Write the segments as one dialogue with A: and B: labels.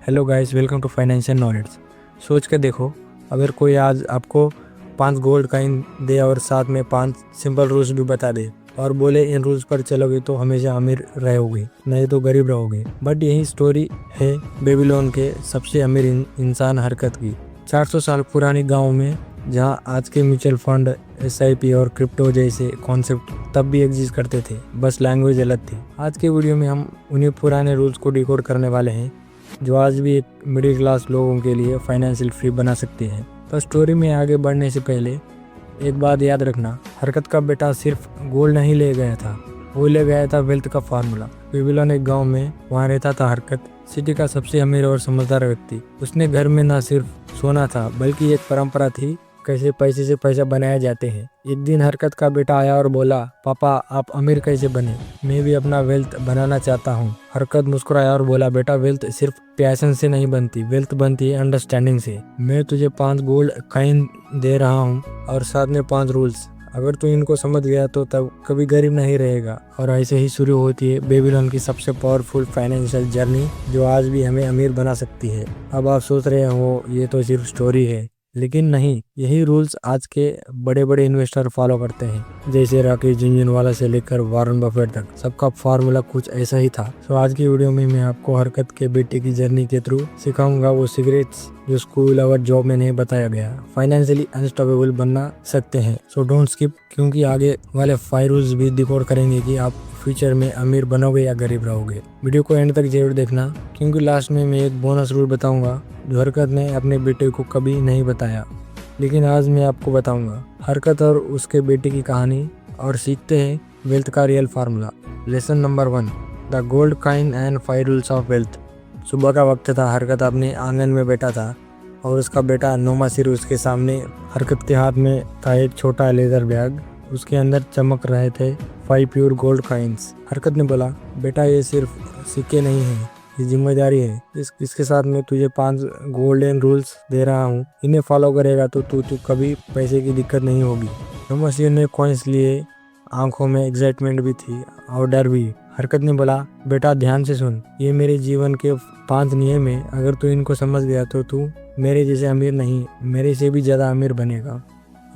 A: Hello guys, welcome to financial knowledge. सोच के देखो, अगर कोई आज आपको 5 गोल्ड कॉइन दे और साथ में 5 सिंपल रूल्स भी बता दे और बोले इन रूल्स पर चलोगे तो हमेशा अमीर रहोगे, नहीं तो गरीब रहोगे। बट यही स्टोरी है बेबीलोन के सबसे अमीर इंसान हरकत की। 400 साल पुरानी गांव में, जहां आज के म्यूचुअल फंड, SIP और क्रिप्टो जैसे कॉन्सेप्ट तब भी एग्जिस्ट करते थे, बस लैंग्वेज अलग थी। आज के वीडियो में हम उन्हीं पुराने रूल्स को डिकोड करने वाले हैं जो आज भी एक मिडिल क्लास लोगों के लिए फाइनेंशियल फ्री बना सकते हैं। तो स्टोरी में आगे बढ़ने से पहले एक बात याद रखना, हरकत का बेटा सिर्फ गोल्ड नहीं ले गया था, वो ले गया था वेल्थ का फार्मूला। बेबीलोन एक गांव में, वहाँ रहता था हरकत, सिटी का सबसे अमीर और समझदार व्यक्ति। उसने घर में न सिर्फ सोना था बल्कि एक परंपरा थी कैसे पैसे से पैसा बनाए जाते हैं। एक दिन हरकत का बेटा आया और बोला, पापा आप अमीर कैसे बने? मैं भी अपना वेल्थ बनाना चाहता हूँ। हरकत मुस्कुराया और बोला, बेटा वेल्थ सिर्फ पैशन से नहीं बनती, वेल्थ बनती है अंडरस्टैंडिंग से। मैं तुझे 5 गोल्ड कॉइन दे रहा हूँ और साथ में 5 रूल्स। अगर तू इनको समझ गया तो तब कभी गरीब नहीं रहेगा। और ऐसे ही शुरू होती है बेबीलोन की सबसे पावरफुल फाइनेंशियल जर्नी, जो आज भी हमें अमीर बना सकती है। अब आप सोच रहे हो ये तो सिर्फ स्टोरी है, लेकिन नहीं, यही रूल्स आज के बड़े बड़े इन्वेस्टर फॉलो करते हैं, जैसे राकेश झुनझुनवाला से लेकर वॉरेन बफेट तक। सबका फार्मूला कुछ ऐसा ही था। तो आज की वीडियो में मैं आपको हरकत के बेटे की जर्नी के थ्रू सिखाऊंगा वो सीक्रेट्स जो स्कूल और जॉब में नहीं बताया गया। फाइनेंशियली अनस्टॉपेबल बनना सकते हैं। सो डोंट स्किप, क्योंकि आगे वाले 5 रूल्स भी डिकोड करेंगे कि आप फ्यूचर में अमीर बनोगे या गरीब रहोगे। वीडियो को एंड तक जरूर देखना, क्योंकि लास्ट में मैं एक बोनस रूल बताऊंगा जो हरकत ने अपने बेटे को कभी नहीं बताया, लेकिन आज मैं आपको बताऊंगा। हरकत और उसके बेटे की कहानी, और सीखते हैं वेल्थ का real formula. Lesson number 1, the gold coin and 5 rules of wealth. सुबह का वक्त था। हरकत अपने आंगन में बैठा था और उसका बेटा नोमा सिर उसके सामने। हरकत के हाथ में था एक छोटा लेदर बैग, उसके अंदर चमक रहे थे 5 प्योर गोल्ड कॉइन्स। हरकत ने बोला, बेटा ये सिर्फ सिक्के नहीं है, ये जिम्मेदारी है। इसके साथ मैं तुझे 5 गोल्डन रूल्स दे रहा हूँ, इन्हें फॉलो करेगा तो तू कभी पैसे की दिक्कत नहीं होगी। नोमा सिर ने कॉइन्स लिए, आंखों में एक्साइटमेंट भी थी और डर भी। हरकत ने बोला, बेटा ध्यान से सुन, ये मेरे जीवन के 5 नियम है। अगर तू इनको समझ गया तो तू मेरे जैसे अमीर नहीं, मेरे से भी ज़्यादा अमीर बनेगा।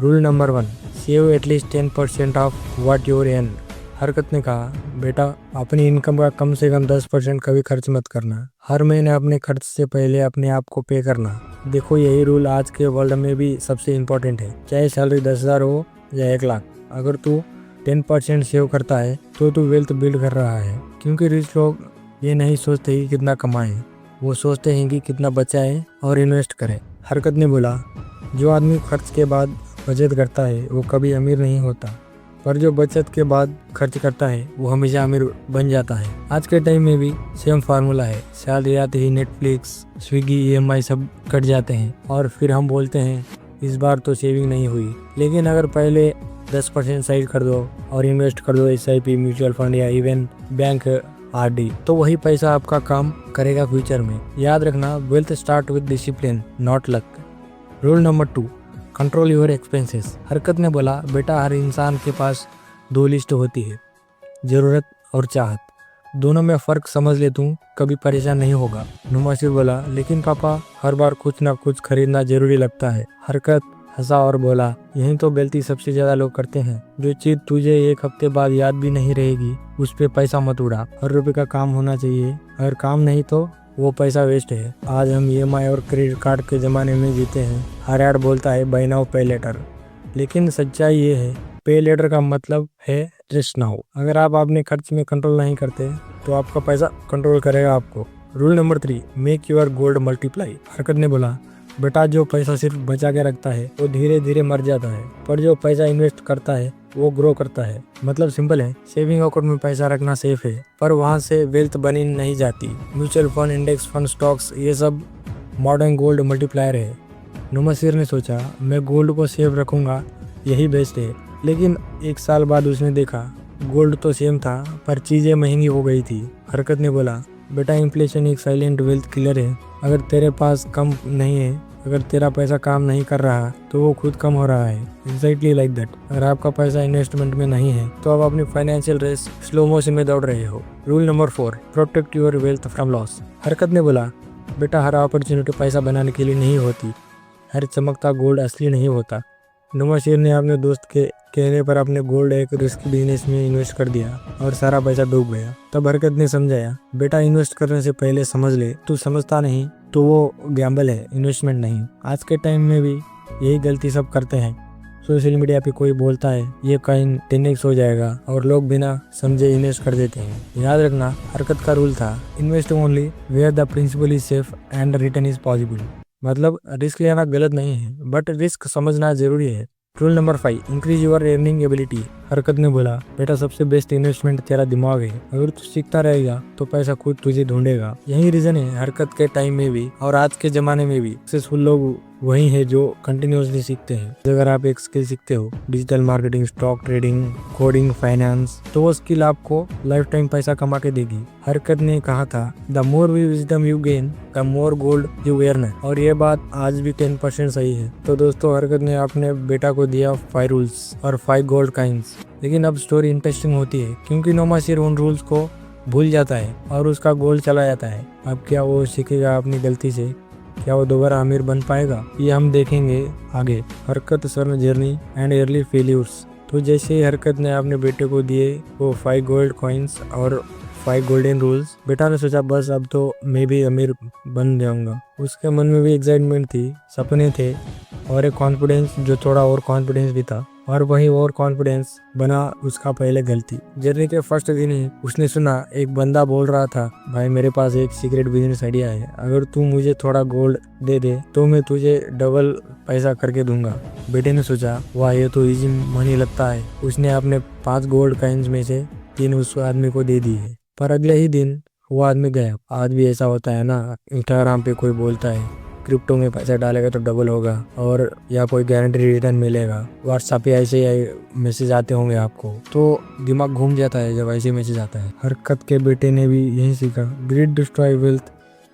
A: Rule number 1, save at least 10% of what your earn. हरकत ने कहा, बेटा अपनी इनकम का कम से कम 10% कभी खर्च मत करना। हर महीने अपने खर्च से पहले अपने आप को पे करना। देखो, यही रूल आज के वर्ल्ड में भी सबसे इम्पोर्टेंट है, चाहे सैलरी 10,000 हो या 1 लाख। अगर तू 10% सेव करता है तो तू वेल्थ बिल्ड कर रहा है। क्योंकि रिच लोग ये नहीं सोचते कि कितना कमाएं, वो सोचते हैं कि कितना बचाएं और इन्वेस्ट करें। हरकत ने बोला, जो आदमी खर्च के बाद बचत करता है वो कभी अमीर नहीं होता, पर जो बचत के बाद खर्च करता है वो हमेशा अमीर बन जाता है। आज के टाइम में भी सेम फार्मूला है। सैलरी आते ही नेटफ्लिक्स, स्विगी, EMI सब कट जाते हैं और फिर हम बोलते हैं इस बार तो सेविंग नहीं हुई। लेकिन अगर पहले 10% साइड कर दो और इन्वेस्ट कर दो SIP, म्यूचुअल फंड या इवन बैंक RD, तो वही पैसा आपका काम करेगा फ्यूचर में। याद रखना, wealth start with discipline, not luck. Rule number 2, control your expenses. हरकत ने बोला, बेटा हर इंसान के पास 2 लिस्ट होती है, ज़रूरत और चाहत। दोनों में फ़र्क समझ ले, तू कभी परेशान नहीं होगा। नुमा सिर बोला, लेकिन पापा हर बार कुछ ना कुछ खरीदना जरूरी लगता है। हरकत हंसा और बोला, यही तो गलती सबसे ज़्यादा लोग करते हैं। जो चीज़ तुझे 1 हफ्ते बाद याद भी नहीं रहेगी, उस पर पैसा मत उड़ा। हर रुपये का काम होना चाहिए, अगर काम नहीं तो वो पैसा वेस्ट है। आज हम EMI और क्रेडिट कार्ड के ज़माने में जीते हैं। हर ऐड बोलता है बाय नाउ पे लेटर, लेकिन सच्चाई ये है, पे लेटर का मतलब है जस्ट नाउ। अगर आप अपने खर्च में कंट्रोल नहीं करते तो आपका पैसा कंट्रोल करेगा आपको। Rule number 3, make your gold multiply. हरकत ने बोला, बेटा जो पैसा सिर्फ बचा के रखता है वो धीरे धीरे मर जाता है, पर जो पैसा इन्वेस्ट करता है वो ग्रो करता है। मतलब सिंपल है, सेविंग अकाउंट में पैसा रखना सेफ है, पर वहाँ से वेल्थ बनी नहीं जाती। Mutual fund, index fund, stocks, ये सब मॉडर्न गोल्ड मल्टीप्लायर है। नुमा सिर ने सोचा, मैं गोल्ड को सेव रखूंगा, यही बेस्ट है। लेकिन 1 साल बाद उसने देखा गोल्ड तो सेम था, पर चीज़ें महंगी हो गई थी। हरकत ने बोला, बेटा इन्फ्लेशन एक साइलेंट वेल्थ किलर है। अगर तेरे पास कम नहीं है, अगर तेरा पैसा काम नहीं कर रहा तो वो खुद कम हो रहा है। Exactly like that. अगर आपका पैसा इन्वेस्टमेंट में नहीं है तो आप अपनी फाइनेंशियल रेस स्लो मोशन में दौड़ रहे हो। Rule number 4, protect your wealth from loss. हरकत ने बोला, बेटा हर अपॉर्चुनिटी पैसा बनाने के लिए नहीं होती, हर चमकता गोल्ड असली नहीं होता। नवाशीर ने अपने दोस्त के कहने पर अपने गोल्ड एक रिस्क बिजनेस में इन्वेस्ट कर दिया और सारा पैसा डूब गया। तब हरकत ने समझाया, बेटा इन्वेस्ट करने से पहले समझ ले, तू समझता नहीं तो वो गैम्बल है, इन्वेस्टमेंट नहीं। आज के टाइम में भी यही गलती सब करते हैं। सोशल मीडिया पे कोई बोलता है ये कॉइन 10x हो जाएगा और लोग बिना समझे इन्वेस्ट कर देते हैं। याद रखना, हरकत का रूल था, invest only where the principal is safe and return is possible. मतलब रिस्क लेना गलत नहीं है, बट रिस्क समझना जरूरी है। Rule number 5, increase your earning ability. हरकत ने बोला, बेटा सबसे बेस्ट इन्वेस्टमेंट तेरा दिमाग है, अगर तू सीखता रहेगा तो पैसा खुद तुझे ढूंढेगा। यही रीजन है हरकत के टाइम में भी और आज के जमाने में भी सक्सेसफुल लोग वही है जो कंटिन्यूअसली सीखते हैं। अगर आप एक स्किल सीखते हो, digital marketing, stock trading, coding, finance, तो वो स्किल आपको लाइफ टाइम पैसा कमा के देगी। हरकत ने कहा था, the more wisdom you gain the more gold you earn, और ये बात आज भी 10% सही है। तो दोस्तों, हरकत ने अपने बेटा को दिया 5 रूल्स और 5 गोल्ड कॉइन्स। लेकिन अब स्टोरी इंटरेस्टिंग होती है क्योंकि नवाशीर उन रूल्स को भूल जाता है और उसका गोल्ड चला जाता है। अब क्या वो सीखेगा अपनी गलती से? क्या वो दोबारा अमीर बन पाएगा? ये हम देखेंगे आगे। हरकत sir journey and early failures. तो जैसे ही हरकत ने अपने बेटे को दिए वो 5 गोल्ड कॉइन्स और 5 गोल्डन रूल्स, बेटा ने सोचा बस अब तो मैं भी अमीर बन जाऊंगा। उसके मन में भी एक्साइटमेंट थी, सपने थे और एक कॉन्फिडेंस जो थोड़ा और कॉन्फिडेंस भी था, और वही और कॉन्फिडेंस बना उसका पहले गलती। जर्नी के फर्स्ट दिन ही उसने सुना एक बंदा बोल रहा था, भाई मेरे पास एक सीक्रेट बिजनेस आइडिया है, अगर तू मुझे थोड़ा गोल्ड दे दे तो मैं तुझे डबल पैसा करके दूंगा। बेटे ने सोचा, वाह ये तो इजी मनी लगता है। उसने अपने 5 गोल्ड कॉइन्स में से 3 उस आदमी को दे दी है। पर अगले ही दिन वो आदमी गया। आज भी ऐसा होता है ना, इंस्टाग्राम पे कोई बोलता है क्रिप्टो में पैसा डालेगा तो डबल होगा, और या कोई गारंटी रिटर्न मिलेगा। व्हाट्सएप पे ऐसे मैसेज आते होंगे आपको, तो दिमाग घूम जाता है जब ऐसे मैसेज आता है। हरकत के बेटे ने भी यही सीखा, greed destroy wealth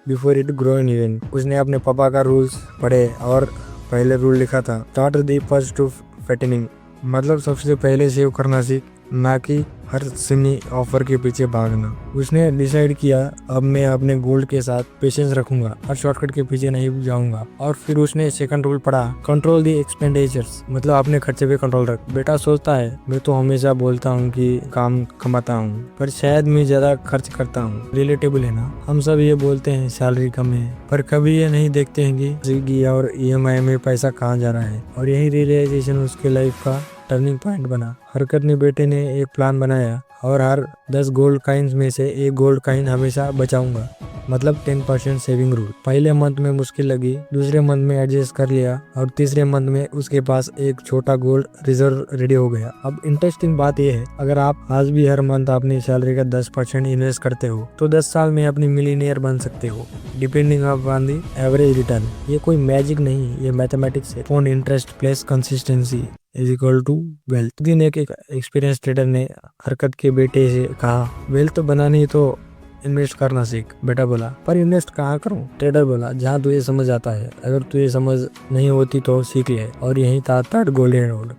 A: before it grow in even. उसने अपने पापा का रूल्स पढ़े और पहले रूल लिखा था, start the first to fattening. मतलब सबसे पहले सेव करना सीख, ना कि हर सिनी ऑफर के पीछे भागना। उसने डिसाइड किया, अब मैं अपने गोल्ड के साथ पेशेंस रखूंगा, हर शॉर्टकट के पीछे नहीं जाऊंगा। और फिर उसने सेकंड रूल पढ़ा, कंट्रोल द एक्सपेंडिचर्स। मतलब अपने खर्चे पे कंट्रोल रख। बेटा सोचता है मैं तो हमेशा बोलता हूँ कि काम कमाता हूँ, पर शायद मैं ज्यादा खर्च करता हूँ। रिलेटेबल है ना, हम सब ये बोलते हैं सैलरी कम है, पर कभी ये नहीं देखते हैं कि स्विगी और EMI में पैसा कहाँ जा रहा है। और यही रियलाइजेशन उसके लाइफ का टर्निंग पॉइंट बना। हरकत ने बेटे ने एक प्लान बनाया और हर 10 गोल्ड कॉइन्स में से 1 गोल्ड कॉइन हमेशा बचाऊंगा, मतलब 10% सेविंग रूल। पहले मंथ में मुश्किल लगी, दूसरे मंथ में एडजस्ट कर लिया और तीसरे मंथ में उसके पास एक छोटा गोल्ड रिजर्व रेडी हो गया। अब इंटरेस्टिंग बात यह है, अगर आप आज भी हर मंथ अपनी सैलरी का 10% इन्वेस्ट करते हो तो 10 साल में अपनी मिलीनियर बन सकते हो, depending upon the average return. ये कोई मैजिक नहीं, ये मैथमेटिक्स है। कौन interest plus consistency is equal to wealth. दिन एक एक्सपीरियंस ट्रेडर ने हरकत के बेटे से कहा, वेल्थ बनानी तो इन्वेस्ट करना सीख। बेटा बोला, पर इन्वेस्ट कहाँ करूं? ट्रेडर बोला, जहाँ तुझे समझ आता है, अगर तुझे समझ नहीं होती तो सीख ले। और यही था 3rd golden rule,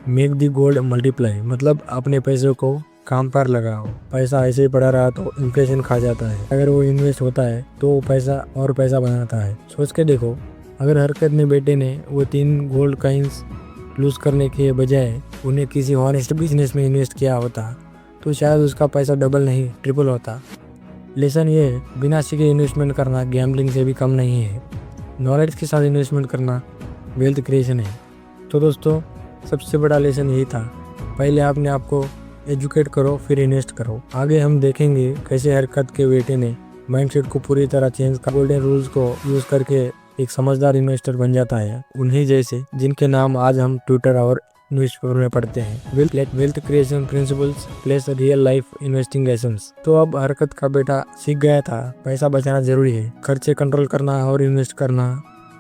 A: make the gold multiply. मतलब अपने पैसों को काम पर लगाओ। पैसा ऐसे ही पड़ा रहा तो इन्फ्लेशन खा जाता है, अगर वो इन्वेस्ट होता है तो वो पैसा और पैसा बनाता है। सोच के देखो, अगर हरकत ने बेटे ने वो 3 गोल्ड कॉइन्स लूज करने के बजाय उन्हें किसी हॉनेस्ट बिजनेस में इन्वेस्ट किया होता तो शायद उसका पैसा डबल नहीं ट्रिपल होता। लेसन ये है, बिना सीखे इन्वेस्टमेंट करना गैम्बलिंग से भी कम नहीं है। नॉलेज के साथ इन्वेस्टमेंट करना वेल्थ क्रिएशन है। तो दोस्तों, सबसे बड़ा लेसन यही था, पहले अपने आप को एजुकेट करो फिर इन्वेस्ट करो। आगे हम देखेंगे कैसे हरकत के बेटे ने माइंडसेट को पूरी तरह चेंज कर गोल्डन रूल्स को यूज करके एक समझदार इन्वेस्टर बन जाता है, उन्हीं जैसे जिनके नाम आज हम ट्विटर और न्यूज़पेपर में पढ़ते हैं। Wealth creation principles plus real life investing lessons. तो अब हरकत का बेटा सीख गया था, पैसा बचाना जरूरी है, खर्चे कंट्रोल करना और इन्वेस्ट करना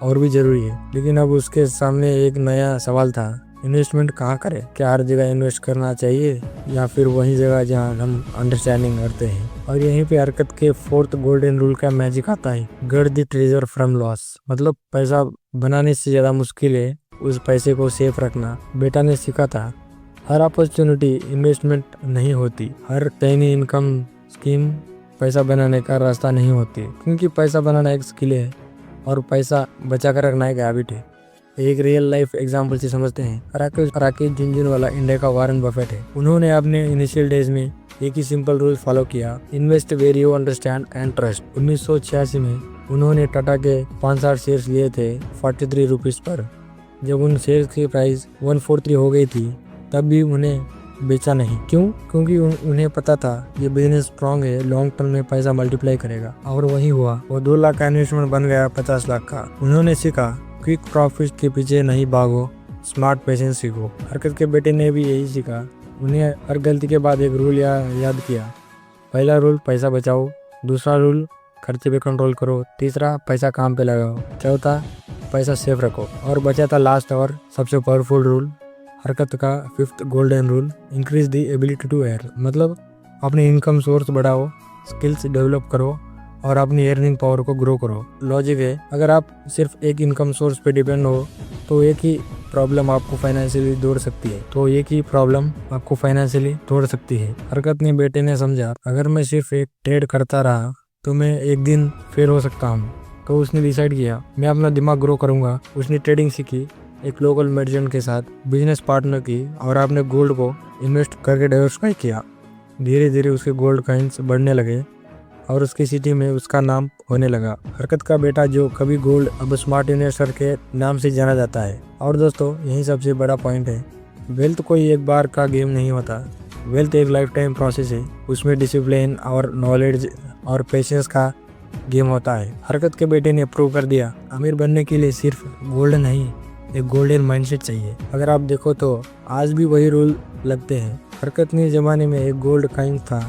A: और भी जरूरी है। लेकिन अब उसके सामने एक नया सवाल था, इन्वेस्टमेंट कहाँ करें? क्या हर जगह इन्वेस्ट करना चाहिए या फिर वही जगह जहाँ हम अंडरस्टैंडिंग करते हैं? और यहीं पे हरकत के 4th गोल्डन रूल का मैजिक आता है, guard the treasure from loss. मतलब पैसा बनाने से ज्यादा मुश्किल है उस पैसे को सेफ रखना। बेटा ने सीखा था, हर अपॉर्चुनिटी इन्वेस्टमेंट नहीं होती, हर तय इनकम स्कीम पैसा बनाने का रास्ता नहीं होती, क्योंकि पैसा बनाना एक स्किल है और पैसा बचा कर रखना एक हैबिट है। एक रियल लाइफ एग्जाम्पल से समझते हैं। राकेश झुनझुनवाला इंडिया का वारन बफेट है। उन्होंने अपने इनिशियल डेज में एक ही सिंपल रूल फॉलो किया, invest where you understand and trust. 1986 में उन्होंने टाटा के 500 शेयर्स लिए थे 43 रुपीज़ पर। जब उन शेयर्स की प्राइस 143 हो गई थी तब भी उन्हें बेचा नहीं। क्यों? क्योंकि उन्हें पता था ये बिजनेस स्ट्रॉन्ग है, लॉन्ग टर्म में पैसा मल्टीप्लाई करेगा। और वही हुआ। वो 2 लाख का इन्वेस्टमेंट बन गया 50 लाख का। उन्होंने सीखा क्विक प्रॉफिट के पीछे नहीं भागो, स्मार्ट पेशेंस सीखो। हरकत के बेटे ने भी यही सीखा। उन्हें हर गलती के बाद एक रूल याद किया। पहला रूल पैसा बचाओ, दूसरा रूल खर्चे पे कंट्रोल करो, तीसरा पैसा काम पे लगाओ, चौथा पैसा सेफ रखो, और बचा था लास्ट और सबसे पावरफुल रूल, हरकत का 5th golden rule, increase the ability to earn. मतलब अपनी इनकम सोर्स बढ़ाओ, स्किल्स डेवलप करो और अपनी अर्निंग पावर को ग्रो करो। लॉजिक है, अगर आप सिर्फ एक इनकम सोर्स पे डिपेंड हो तो एक ही प्रॉब्लम आपको फाइनेंशियली तोड़ सकती है। हरकत ने बेटे ने समझा, अगर मैं सिर्फ एक ट्रेड करता रहा तो मैं एक दिन फेल हो सकता हूँ। तो उसने डिसाइड किया मैं अपना दिमाग ग्रो करूँगा। उसने ट्रेडिंग सीखी, एक लोकल मर्चेंट के साथ बिजनेस पार्टनर की और आपने गोल्ड को इन्वेस्ट करके डाइवर्सिफाई किया। धीरे धीरे उसके गोल्ड कॉइन्स बढ़ने लगे और उसकी सिटी में उसका नाम होने लगा। हरकत का बेटा जो कभी गोल्ड अब स्मार्ट इन्वेस्टर के नाम से जाना जाता है। और दोस्तों यही सबसे बड़ा पॉइंट है, वेल्थ कोई एक बार का गेम नहीं होता। वेल्थ एक लाइफ टाइम प्रोसेस है। उसमें डिसिप्लिन और नॉलेज और पेशेंस का गेम होता है। हरकत के बेटे ने प्रूव कर दिया, अमीर बनने के लिए सिर्फ गोल्ड नहीं, एक गोल्डन माइंडसेट चाहिए। अगर आप देखो तो आज भी वही रूल लगते हैं। हरकत के ज़माने में एक गोल्ड कॉइन था,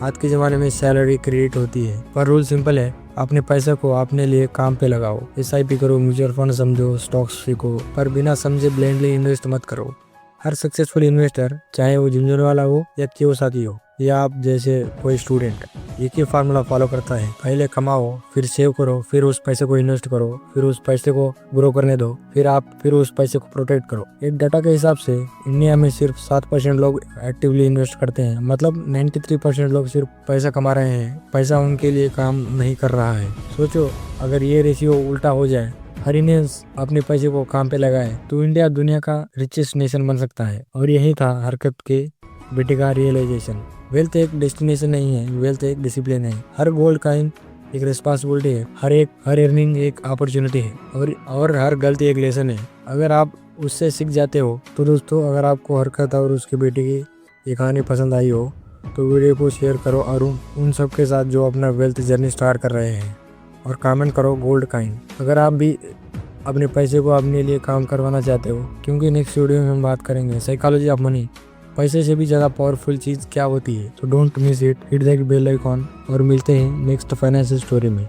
A: आज के ज़माने में सैलरी क्रिएट होती है। पर रूल सिंपल है, अपने पैसे को अपने लिए काम पे लगाओ। SIP करो, म्यूचुअल फंड समझो, स्टॉक्स सीखो, पर बिना समझे ब्लाइंडली इन्वेस्ट मत करो। हर सक्सेसफुल इन्वेस्टर, चाहे वो झुनझुनवाला हो या कियोसाकी हो या आप जैसे कोई स्टूडेंट, एक ही फार्मूला फॉलो करता है। पहले कमाओ, फिर सेव करो, फिर उस पैसे को इन्वेस्ट करो, फिर उस पैसे को ग्रो करने दो, फिर उस पैसे को प्रोटेक्ट करो। एक डाटा के हिसाब से इंडिया में सिर्फ 7% लोग एक्टिवली इन्वेस्ट करते हैं। मतलब 93% लोग सिर्फ पैसा कमा रहे हैं, पैसा उनके लिए काम नहीं कर रहा है। सोचो अगर ये रेशियो उल्टा हो जाए, हर इंडियन अपने पैसे को काम पे लगाए तो इंडिया दुनिया का रिचेस्ट नेशन बन सकता है। और यही था हरकत के बेटे का रियलाइजेशन। वेल्थ एक डेस्टिनेशन नहीं है, वेल्थ एक डिसिप्लिन है। हर गोल्ड कॉइन एक रिस्पॉन्सिबिलिटी है, हर अर्निंग एक अपॉर्चुनिटी है और हर गलती एक लेसन है। अगर आप उससे सीख जाते हो तो दोस्तों, अगर आपको हरकत और उसके बेटे की ये कहानी पसंद आई हो तो वीडियो को शेयर करो और उन सब के साथ जो अपना वेल्थ जर्नी स्टार्ट कर रहे हैं, और कमेंट करो गोल्ड कॉइन। अगर आप भी अपने पैसे को अपने लिए काम करवाना चाहते हो, क्योंकि नेक्स्ट वीडियो में हम बात करेंगे साइकोलॉजी ऑफ मनी, पैसे से भी ज़्यादा पावरफुल चीज़ क्या होती है। तो don't miss it, hit that bell icon और मिलते हैं नेक्स्ट फाइनेंशियल स्टोरी में।